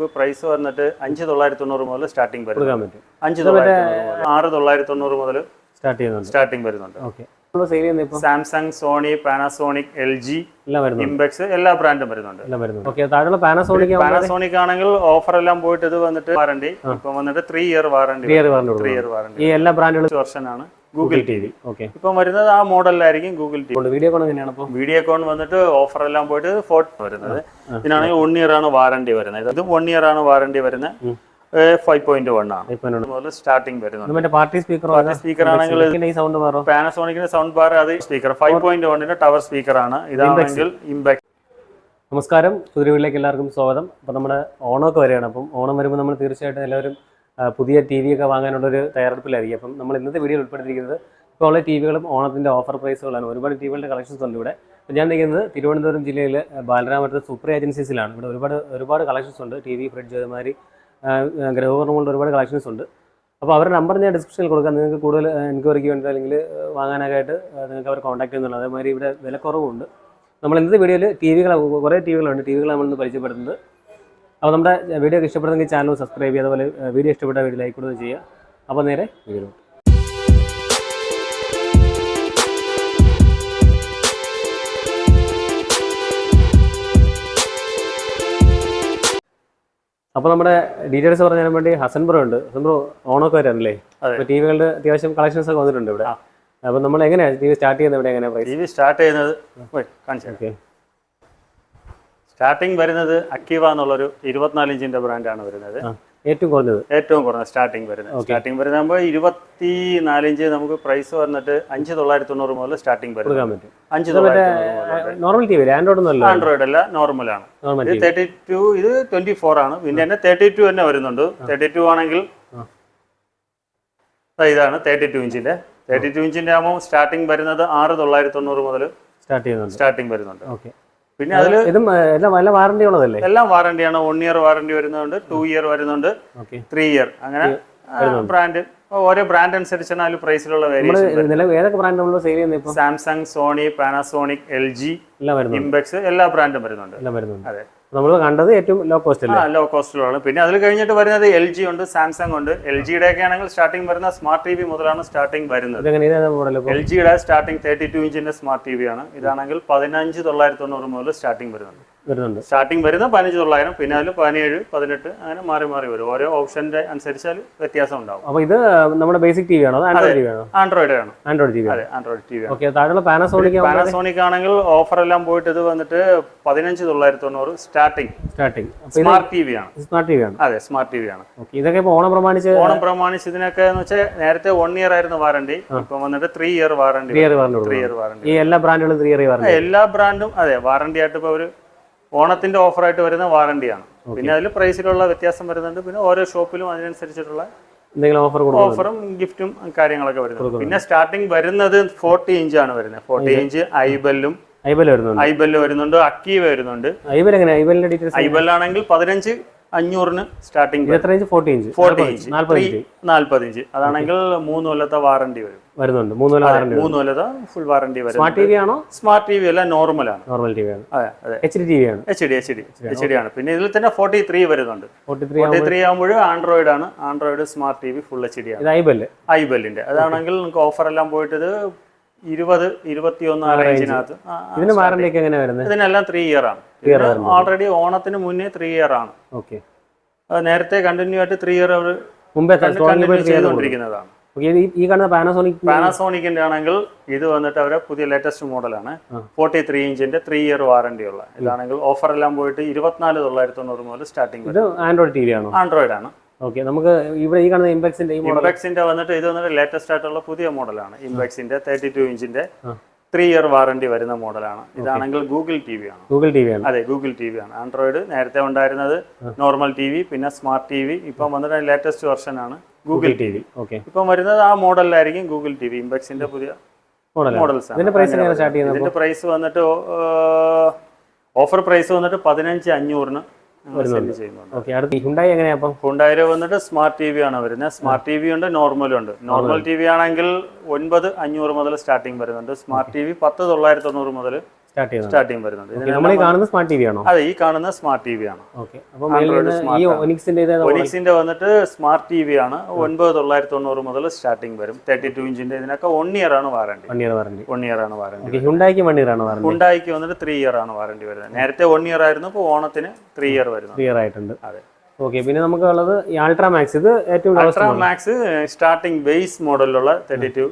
നമുക്ക് പ്രൈസ് വന്നിട്ട് 5990 മുതൽ സ്റ്റാർട്ടിംഗ് വരുന്നുണ്ട്. 6990 മുതൽ സ്റ്റാർട്ടിംഗ് വരുന്നുണ്ട്. Samsung, Sony, Panasonic, LG, Impex എല്ലാ ബ്രാൻഡും വരുന്നുണ്ട്. പാനാസോണിക് ആണെങ്കിൽ ഓഫർ എല്ലാം പോയിട്ട് ഇത് വന്നിട്ട് വാറണ്ടി ഇപ്പൊ വന്നിട്ട് 3 ഇയർ വാറണ്ടി. ഈ എല്ലാ ബ്രാൻഡുകളും വെർഷൻ ആണ് ഗൂഗിൾ TV. ഇപ്പം വരുന്നത് ആ മോഡലിലായിരിക്കും ഗൂഗിൾ TV. വീഡിയോകോൺ വന്നിട്ട് ഓഫർ എല്ലാം പോയിട്ട് 4 വരുന്നത്. ഇതിനാണെങ്കിൽ 1 ഇയർ ആണ് വാറണ്ടി വരുന്നത്. ഇതും 1 ഇയർ ആണ് വാറണ്ടി വരുന്നത്. 5.1 ആണ് മുതൽ സ്റ്റാർട്ടിംഗ് വരുന്നത്. പാർട്ടി സ്പീക്കർ ആണെങ്കിൽ പാനാസോണിക്കിന്റെ സൗണ്ട് ബാർ അത് സ്പീക്കർ 5.1 ടവർ സ്പീക്കർ ആണ്. ഇതാണെങ്കിൽ ഇംപെക്സ്. നമസ്കാരം, പുതിയവിലേക്ക് എല്ലാവർക്കും സ്വാഗതം. അപ്പോൾ നമ്മുടെ ഓണമൊക്കെ വരികയാണ്. അപ്പം ഓണം വരുമ്പോൾ നമ്മൾ തീർച്ചയായിട്ടും എല്ലാവരും പുതിയ TV ഒക്കെ വാങ്ങാനുള്ളൊരു തയ്യാറെടുപ്പിലായിരിക്കും. അപ്പം നമ്മൾ ഇന്നത്തെ വീഡിയോയിൽ ഉൾപ്പെടുത്തിയിരിക്കുന്നത് ഇപ്പോൾ ഉള്ള TVകളും ഓണത്തിൻ്റെ ഓഫർ പ്രൈസുകളാണ്. ഒരുപാട് TVകളുടെ കളക്ഷൻസ് ഉണ്ട് ഇവിടെ. അപ്പോൾ ഞാൻ നിൽക്കുന്നത് തിരുവനന്തപുരം ജില്ലയിലെ ബാലരാമപുരത്ത് സുപ്രിയ ഏജൻസീസിലാണ്. ഇവിടെ ഒരുപാട് കളക്ഷൻസ് ഉണ്ട്. TV, ഫ്രിഡ്ജ്, അതുമാതിരി ഗൃഹോപകരണങ്ങളുടെ ഒരുപാട് കളക്ഷൻസ് ഉണ്ട്. അപ്പോൾ അവരുടെ നമ്പർ ഞാൻ ഡിസ്ക്രിപ്ഷനിൽ കൊടുക്കാം. നിങ്ങൾക്ക് കൂടുതൽ എൻക്വയറിക്ക് വേണ്ടി അല്ലെങ്കിൽ വാങ്ങാനായിട്ട് നിങ്ങൾക്ക് അവർ കോൺടാക്ട് ചെയ്യുന്നുണ്ട്. അതേമാതിരി ഇവിടെ വിലക്കുറവുണ്ട്. നമ്മൾ ഇന്നത്തെ വീഡിയോയിൽ കുറേ TVകളുണ്ട്. TVകൾ നമ്മളിന്ന് പരിചയപ്പെടുത്തുന്നത്. അപ്പോൾ നമ്മുടെ വീഡിയോ ഇഷ്ടപ്പെടുന്നെങ്കിൽ ചാനൽ സബ്സ്ക്രൈബ് ചെയ്യുക. അതുപോലെ വീഡിയോ ഇഷ്ടപ്പെട്ട വീഡിയോ ലൈക്ക് കൊടുത്ത് ചെയ്യുക. അപ്പോൾ നേരെ വീഡിയോ. അപ്പോൾ നമ്മുടെ ഡീറ്റെയിൽസ് പറഞ്ഞു തരാൻ വേണ്ടി ഹസൻ ബ്രോ ഉണ്ട്. ഹസൻ ബ്രോ ഓണമൊക്കെ വരാനല്ലേ? അപ്പോൾ TVകളുടെ അത്യാവശ്യം കളക്ഷൻസ് ഒക്കെ വന്നിട്ടുണ്ട് ഇവിടെ. അപ്പോൾ നമ്മൾ എങ്ങനെയാണ് TV സ്റ്റാർട്ട് ചെയ്യുന്നത്? ഇവിടെ എങ്ങനെയാണ് TV സ്റ്റാർട്ട് ചെയ്യുന്നത്? സ്റ്റാർട്ടിംഗ് വരുന്നത് അക്കീവ എന്നുള്ളൊരു 24 ഇഞ്ചിന്റെ ബ്രാൻഡാണ് വരുന്നത്. ഏറ്റവും കുറഞ്ഞത് സ്റ്റാർട്ടിംഗ് വരുന്നത് 24 ഇഞ്ച്. നമുക്ക് പ്രൈസ് വന്നിട്ട് 5990 മുതൽ സ്റ്റാർട്ടിംഗ് വരുന്നത്. നോർമൽ TV ആൻഡ്രോയിഡ് അല്ല, നോർമൽ ആണ്. ഇത് 32, ഇത് 24 ആണ്. പിന്നെ തന്നെ 32 തന്നെ വരുന്നുണ്ട്. 32 ആണെങ്കിൽ ഇതാണ് 32 ഇഞ്ചിന്റെ. 32 ഇഞ്ചിന്റെ ആകുമ്പോൾ സ്റ്റാർട്ടിംഗ് വരുന്നത് 6990 മുതൽ സ്റ്റാർട്ടിംഗ് വരുന്നുണ്ട്. പിന്നെ അതിൽ വാറണ്ടി ഉള്ളതല്ലേ? എല്ലാം വാറണ്ടിയാണ്. 1 ഇയർ വാറണ്ടി വരുന്നുണ്ട്, 2 ഇയർ വരുന്നുണ്ട്, 3 ഇയർ. അങ്ങനെ ബ്രാൻഡ് ഓരോ ബ്രാൻഡ് അനുസരിച്ചാണ് അതിൽ പ്രൈസിലുള്ള variation. Samsung, Sony, Panasonic, LG, Impex എല്ലാ ബ്രാൻഡും വരുന്നുണ്ട്. അതെ, നമ്മൾ കണ്ടത് ഏറ്റവും ലോ കോസ്റ്റിലാണ്. പിന്നെ അതിൽ കഴിഞ്ഞിട്ട് വരുന്നത് LG ഉണ്ട്, സാംസങ് ഉണ്ട്. LGയുടെ ഒക്കെ ആണെങ്കിൽ സ്റ്റാർട്ടിംഗ് വരുന്ന സ്മാർട്ട് TV മുതലാണ് സ്റ്റാർട്ടിംഗ് വരുന്നത്. LGയുടെ സ്റ്റാർട്ടിംഗ് 32 ഇഞ്ചിന്റെ സ്മാർട്ട് TV ആണ്. ഇതാണെങ്കിൽ 15,990 മുതൽ സ്റ്റാർട്ടിംഗ് വരുന്നുണ്ട്. സ്റ്റാർട്ടിംഗ് വരുന്ന 15,900, പിന്നെ അതിൽ 17, 18 അങ്ങനെ മാറി വരും. ഓരോ ഓപ്ഷന്റെ അനുസരിച്ച് വ്യത്യാസം ഉണ്ടാവും. അപ്പോൾ ഇത് നമ്മുടെ ബേസിക് TV ആണോ? ആൻഡ്രോയിഡ് ആണ്. Android TV. പാനാസോണിക് ആണെങ്കിൽ ഓഫർ എല്ലാം പോയിട്ട് ഇത് വന്നിട്ട് 15,990 സ്റ്റാർട്ടിംഗ് സ്മാർട്ട് TV ആണ്. അതെ, സ്മാർട്ട് TV ആണ്. ഇതൊക്കെ ഓണം പ്രമാണിച്ച് ഇതിനൊക്കെ എന്ന് വെച്ചാൽ നേരത്തെ 1 ഇയർ ആയിരുന്നു വാറണ്ടി. ഇപ്പൊ വന്നിട്ട് 3 ഇയർ വാറണ്ടി. എല്ലാ ബ്രാൻഡുകളും 3 ഇയർ വാറണ്ടി. എല്ലാ ബ്രാൻഡും അതെ വാറണ്ടി ആയിട്ട് ഇപ്പൊ ഒരു ഓണത്തിന്റെ ഓഫറായിട്ട് വരുന്ന വാറണ്ടിയാണ്. പിന്നെ അതിൽ പ്രൈസിലുള്ള വ്യത്യാസം വരുന്നുണ്ട്. പിന്നെ ഓരോ ഷോപ്പിലും അതിനനുസരിച്ചിട്ടുള്ള ഓഫറും ഗിഫ്റ്റും കാര്യങ്ങളൊക്കെ വരുന്നുണ്ട്. പിന്നെ സ്റ്റാർട്ടിംഗ് വരുന്നത് 40 ഇഞ്ചാണ് വരുന്നത്. 40 ഇഞ്ച് ഐബെല്ലും വരുന്നുണ്ട്, അക്കീവ വരുന്നുണ്ട്. ഐബെല്ലാണെങ്കിൽ 15,500 സ്റ്റാർട്ടിംഗ്. 40 inch 40 inch. അതാണെങ്കിൽ 3 കൊല്ലത്തെ വാറണ്ടി വരുന്നുണ്ട്. 3 കൊല്ലത്തെ ഫുൾ വാറണ്ടി വരും. സ്മാർട്ട് TV അല്ല, നോർമൽ ആണ്. HD ആണ്. പിന്നെ ഇതിൽ തന്നെ 43 വരുന്നുണ്ട്. 43 ആകുമ്പോൾ ആൻഡ്രോയിഡ് ആണ്. Android smart TV full HD ആണ്. ഐബെല്ലിന്റെ അതാണെങ്കിൽ നിങ്ങൾക്ക് ഓഫർ എല്ലാം പോയിട്ട് 20-21 റേഞ്ചിനകത്ത്. ഇതിനെല്ലാം 3 ഇയർ ആണ്. ഓൾറെഡി ഓണത്തിന് മുന്നേ 3 ഇയർ ആണ്. നേരത്തെ കണ്ടിന്യൂ ആയിട്ട് 3 ഇയർ അവർ ചെയ്തുകൊണ്ടിരിക്കുന്നതാണ്. പാനാസോണിക്കിന്റെ ആണെങ്കിൽ ഇത് വന്നിട്ട് അവരെ പുതിയ ലേറ്റസ്റ്റ് മോഡലാണ്. 43 ഇഞ്ചിന്റെ 3 ഇയർ വാറണ്ടി ഉള്ള. ഇതാണെങ്കിൽ ഓഫർ എല്ലാം പോയിട്ട് 24,990 മുതൽ സ്റ്റാർട്ടിംഗ്. ആൻഡ്രോയിഡ് ആണ്. നമുക്ക് ഇവിടെ ഈ കാണുന്ന ഇംപെക്സിന്റെ വന്നിട്ട് ഇത് വന്നിട്ട് ലേറ്റസ്റ്റ് ആയിട്ടുള്ള പുതിയ മോഡലാണ്. ഇംപെക്സിന്റെ 32 ഇഞ്ചിന്റെ 3 ഇയർ വാറണ്ടി വരുന്ന മോഡലാണ്. ഇതാണെങ്കിൽ ഗൂഗിൾ TV ആണ്. അതെ, ഗൂഗിൾ TV ആണ്. ആൻഡ്രോയിഡ് നേരത്തെ ഉണ്ടായിരുന്നത് നോർമൽ TV, പിന്നെ സ്മാർട്ട് TV. ഇപ്പം വന്നിട്ട് ലേറ്റസ്റ്റ് വെർഷൻ ആണ് ഗൂഗിൾ TV. ഇപ്പം വരുന്നത് ആ മോഡലിലായിരിക്കും ഗൂഗിൾ TV. ഇംപെക്സിന്റെ പുതിയ മോഡൽസ് ആണ്. ഇതിന്റെ പ്രൈസ് വന്നിട്ട് ഓഫർ പ്രൈസ് വന്നിട്ട് 15,500 ഹുണ്ടായി വന്നിട്ട് സ്മാർട്ട് TV ആണ് വരുന്നത്. സ്മാർട്ട് TV ഉണ്ട്, നോർമലും ഉണ്ട്. TV ആണെങ്കിൽ 9,500 മുതൽ സ്റ്റാർട്ടിംഗ് വരുന്നുണ്ട്. സ്മാർട്ട് TV 10,990 മുതൽ സ്റ്റാർട്ടിങ് വരുന്നുണ്ട്. സ്മാർട്ട് ടി വി ആണോ? അതെ, ഈ കാണുന്ന സ്മാർട്ട് ടി വി ആണ്. ഒനിക്സിന്റെ വന്നിട്ട് സ്മാർട്ട് ടി വി ആണ്. 9990 മുതൽ സ്റ്റാർട്ടിങ് വരും. 32 ഇഞ്ചിന്റെ. ഇതിനൊക്കെ 1 ഇയർ ആണ് വാറണ്ടി. 1 ഇയർ ആണ് വാറണ്ടി. ഹുണ്ടായിക്ക് വന്നിട്ട് 3 ഇയർ ആണ് വാറണ്ടി വരുന്നത്. നേരത്തെ 1 ഇയർ ആയിരുന്നു, ഇപ്പോൾ ഓണത്തിന് 3 ഇയർ വരുന്നു. 3 ഇയർ ആയിട്ടുണ്ട്. അതെ. ഓക്കെ, പിന്നെ നമുക്ക് ഉള്ളത് ഈ അൾട്രാ മാക്സ്. ഇത് ഏറ്റവും അൾട്രാ മാക്സ് സ്റ്റാർട്ടിംഗ് ബേസ് മോഡലിലുള്ള 32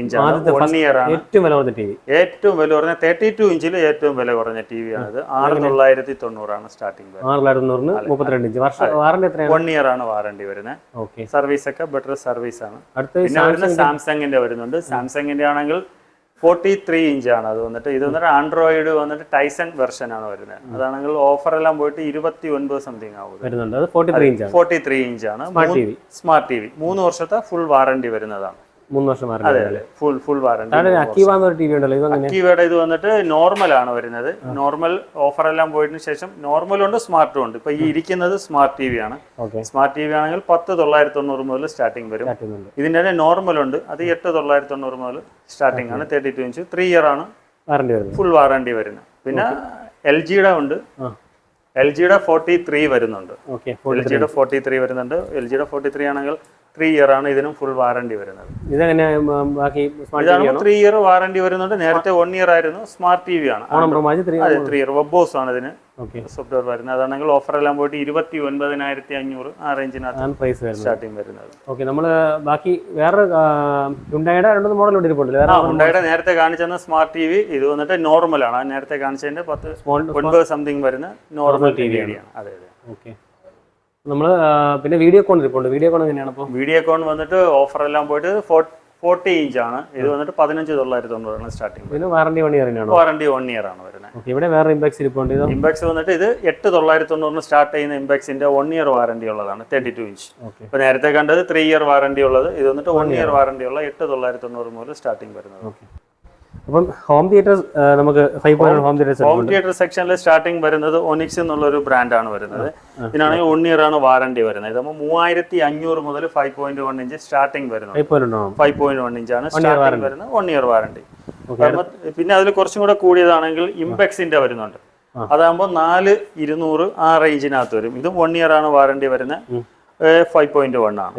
ഇഞ്ചാണ്. 1 ഇയർ ആണ്. ഏറ്റവും വില കുറഞ്ഞ ടി വി. ഏറ്റവും വില കുറഞ്ഞ 32 ഇഞ്ചിൽ ഏറ്റവും വില കുറഞ്ഞ ടി വി ആണ്. 6990 ആണ് സ്റ്റാർട്ടിംഗ്. 6990 32 ഇഞ്ച്. വാറണ്ടി എത്രയാണ്? 1 ഇയർ ആണ് വാറണ്ടി വരുന്നത്. ഓക്കെ. സർവീസ് ഒക്കെ ബെറ്റർ സർവീസ് ആണ്. പിന്നെ വരുന്ന സാംസങ്ങിന്റെ വരുന്നുണ്ട്. സാംസങ്ങിന്റെ ആണെങ്കിൽ 43 ഇഞ്ചാണ്. അത് വന്നിട്ട് ഇത് വന്നിട്ട് ആൻഡ്രോയിഡ് വന്നിട്ട് ടൈസൺ വെർഷൻ ആണ് വരുന്നത്. അതാണെങ്കിൽ ഓഫർ എല്ലാം പോയിട്ട് 29 സംതിങ് ആവും. 43 ഇഞ്ചാണ് സ്മാർട്ട് ടി വി. 3 വർഷത്തെ ഫുൾ വാറണ്ടി വരുന്നതാണ്. 3 വർഷം അതെ, ഫുൾ വാറണ്ടി. അക്കീവയുടെ ഇത് വന്നിട്ട് നോർമൽ ആണ് വരുന്നത്. നോർമൽ ഓഫർ എല്ലാം പോയതിനു ശേഷം നോർമലും ഉണ്ട്, സ്മാർട്ടും ഉണ്ട്. ഇപ്പൊ ഈ ഇരിക്കുന്നത് സ്മാർട്ട് ടി വി ആണ്. സ്മാർട്ട് ടി വി ആണെങ്കിൽ 10,990 മുതൽ സ്റ്റാർട്ടിംഗ് വരും. ഇതിന്റെ തന്നെ നോർമൽ ഉണ്ട്, അത് 8,990 മുതൽ സ്റ്റാർട്ടിംഗ് ആണ്. 32 ഇഞ്ച് 3 ഇയർ ആണ് ഫുൾ വാറണ്ടി വരുന്നത്. പിന്നെ എൽ ജിയുടെ ഉണ്ട്. എൽ ജിയുടെ 43 വരുന്നുണ്ട്. എൽ ജിയുടെ 43 വരുന്നുണ്ട്. എൽ ജിയുടെ 43 ആണെങ്കിൽ 3 ഇയർ ആണ്. ഇതിനും ഫുൾ വാറണ്ടി വരുന്നത്. ഇതാണ് 3 ഇയർ വാറണ്ടി വരുന്നുണ്ട്. നേരത്തെ 1 ഇയർ ആയിരുന്നു. സ്മാർട്ട് ടി വി ആണ്. 3 ഇയർ വെബ്ബോസ് ആണ് ഇതിന് സോഫ്റ്റ്വെയർ വരുന്നത്. അതാണെങ്കിൽ ഓഫർ എല്ലാം പോയിട്ട് 29,500 ആ റേഞ്ചിനകത്ത് സ്റ്റാർട്ടിംഗ് വരുന്നത്. ഓക്കെ, നമ്മൾ ബാക്കി വേറെ ഹുണ്ടായുടെ 2 മോഡൽ ഉണ്ട്. ഹുണ്ടായുടെ നേരത്തെ കാണിച്ചെന്ന സ്മാർട്ട് ടി വി. ഇത് വന്നിട്ട് നോർമൽ ആണ്. നേരത്തെ കാണിച്ചതിന്റെ 9 സംതിങ് വരുന്ന നോർമൽ ടി വി ആണ്. അതെ അതെ. ഓക്കെ, നമ്മൾ പിന്നെ വീഡിയോകോൺ ഇരിപ്പുണ്ട്. വീഡിയോകോൺ എങ്ങനെയാണ്? അപ്പോൾ വീഡിയോകോൺ വന്നിട്ട് ഓഫർ എല്ലാം പോയിട്ട് 40 ഇഞ്ചാണ്. ഇത് വന്നിട്ട് 15,990 ആണ് സ്റ്റാർട്ടിംഗ്. പിന്നെ വാറണ്ടി 1 ഇയർ ആണ്. വാറണ്ടി 1 ഇയർ ആണ് വരുന്നത്. ഇവിടെ വേറെ ഇംപെക്സ് ഇരിപ്പുണ്ട്. ഇംപെക്സ് വന്നിട്ട് ഇത് 8,990 സ്റ്റാർട്ട് ചെയ്യുന്ന ഇംപെക്സിന്റെ 1 ഇയർ വാറണ്ടി ഉള്ളതാണ്. 32 ഇഞ്ച്. ഇപ്പൊ നേരത്തെ കണ്ടത് 3 ഇയർ വാറണ്ടി ഉള്ളത്. ഇത് വന്നിട്ട് 1 ഇയർ വാറണ്ടി ഉള്ള 8,990 മുതൽ സ്റ്റാർട്ടിംഗ് വരുന്നത്. അപ്പം ഹോം തിയേറ്റർ നമുക്ക് 5.1 ഹോം തിയേറ്റർ സെക്ഷനിൽ സ്റ്റാർട്ടിംഗ് വരുന്നത് ഒനിക്സ് എന്നുള്ള ഒരു ബ്രാൻഡാണ് വരുന്നത്. ഇതിനാണെങ്കിൽ 1 ഇയർ ആണ് വാറണ്ടി വരുന്നത്. ഇതാകുമ്പോൾ 3,500 മുതൽ 5.1 ഇഞ്ച് സ്റ്റാർട്ടിംഗ് വരുന്നത്. 5.1 ഇഞ്ചാണ് സ്റ്റാർട്ടിംഗ് വരുന്നത്. 1 ഇയർ വാറണ്ടി. പിന്നെ അതിൽ കുറച്ചും കൂടെ കൂടിയതാണെങ്കിൽ ഇംപെക്സിന്റെ വരുന്നുണ്ട്. അതാകുമ്പോൾ 4,200 ആ റേഞ്ചിനകത്ത് വരും. ഇതും 1 ഇയർ ആണ് വാറണ്ടി വരുന്നത്. 5.1 ആണ്.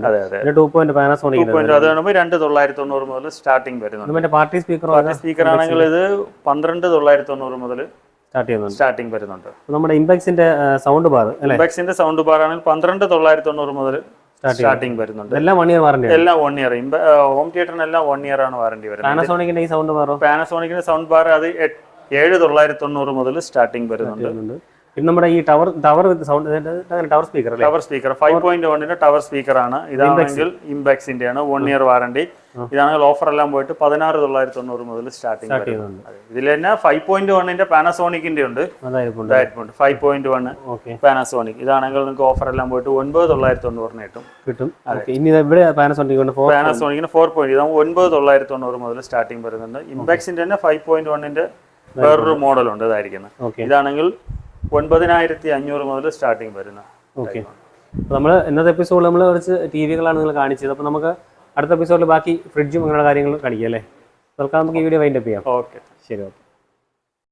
അതെ അതെ. അത് കാണുമ്പോൾ 2,990 മുതൽ സ്റ്റാർട്ടിംഗ് വരുന്നുണ്ട്. പാർട്ടി സ്പീക്കർ ആണെങ്കിൽ ഇത് 12,990 മുതൽ സ്റ്റാർട്ടിംഗ് വരുന്നുണ്ട്. നമ്മുടെ ഇംപെക്സിന്റെ സൗണ്ട് ബാർ ആണെങ്കിൽ 12,990 മുതൽ സ്റ്റാർട്ടിംഗ് വരുന്നുണ്ട്. എല്ലാം 1 ഇയർ വാറണ്ടി. എല്ലാം 1 ഇയർ. ഹോം തിയേറ്ററിനെല്ലാം 1 ഇയർ ആണ് വാറണ്ടി വരുന്നത്. പാനസോണിക്കിന്റെ സൗണ്ട് ബാർ അത് 7,990 മുതൽ സ്റ്റാർട്ടിംഗ് വരുന്നുണ്ട്. പിന്നെ നമ്മുടെ ഈ tower sound tower speaker 5.1 tower speaker ആണ്. ഇതാണെങ്കിൽ ഇംപെക്സിന്റെ ആണ്. 1 ഇയർ വാറണ്ടി. ഇതാണെങ്കിൽ ഓഫർ എല്ലാം പോയിട്ട് 16,990 മുതൽ സ്റ്റാർട്ടിംഗ് വരുന്നുണ്ട്. ഇതിൽ തന്നെ 5.1 പാനസോണിക്കിന്റെ ഉണ്ട്. 5.1 പാനസോണിക്. ഇതാണെങ്കിൽ നിങ്ങൾക്ക് ഓഫർ എല്ലാം പോയിട്ട് 9,990 കിട്ടും. പാനസോണിക്കിന് 4. ഇതാകുമ്പോൾ 9,990 മുതൽ സ്റ്റാർട്ടിംഗ് വരുന്നുണ്ട്. ഇംപെക്സിന്റെ തന്നെ 5.1 വേറൊരു മോഡൽ ഉണ്ട്. ഇതായിരിക്കുന്നത്. ഇതാണെങ്കിൽ 9,500 മുതൽ സ്റ്റാർട്ടിംഗ് വരുന്ന. ഓക്കെ, നമ്മൾ ഇന്നത്തെ എപ്പിസോഡിൽ നമ്മൾ കുറച്ച് ടി വികളാണ് നിങ്ങൾ കാണിച്ചത്. അപ്പോൾ നമുക്ക് അടുത്ത എപ്പിസോഡിൽ ബാക്കി ഫ്രിഡ്ജും അങ്ങനെയുള്ള കാര്യങ്ങൾ കാണിക്കാം അല്ലേ? തൽക്കാലം നമുക്ക് ഈ വീഡിയോ വൈൻഡ് അപ്പ് ചെയ്യാം. ഓക്കെ, ശരി. ഓക്കെ.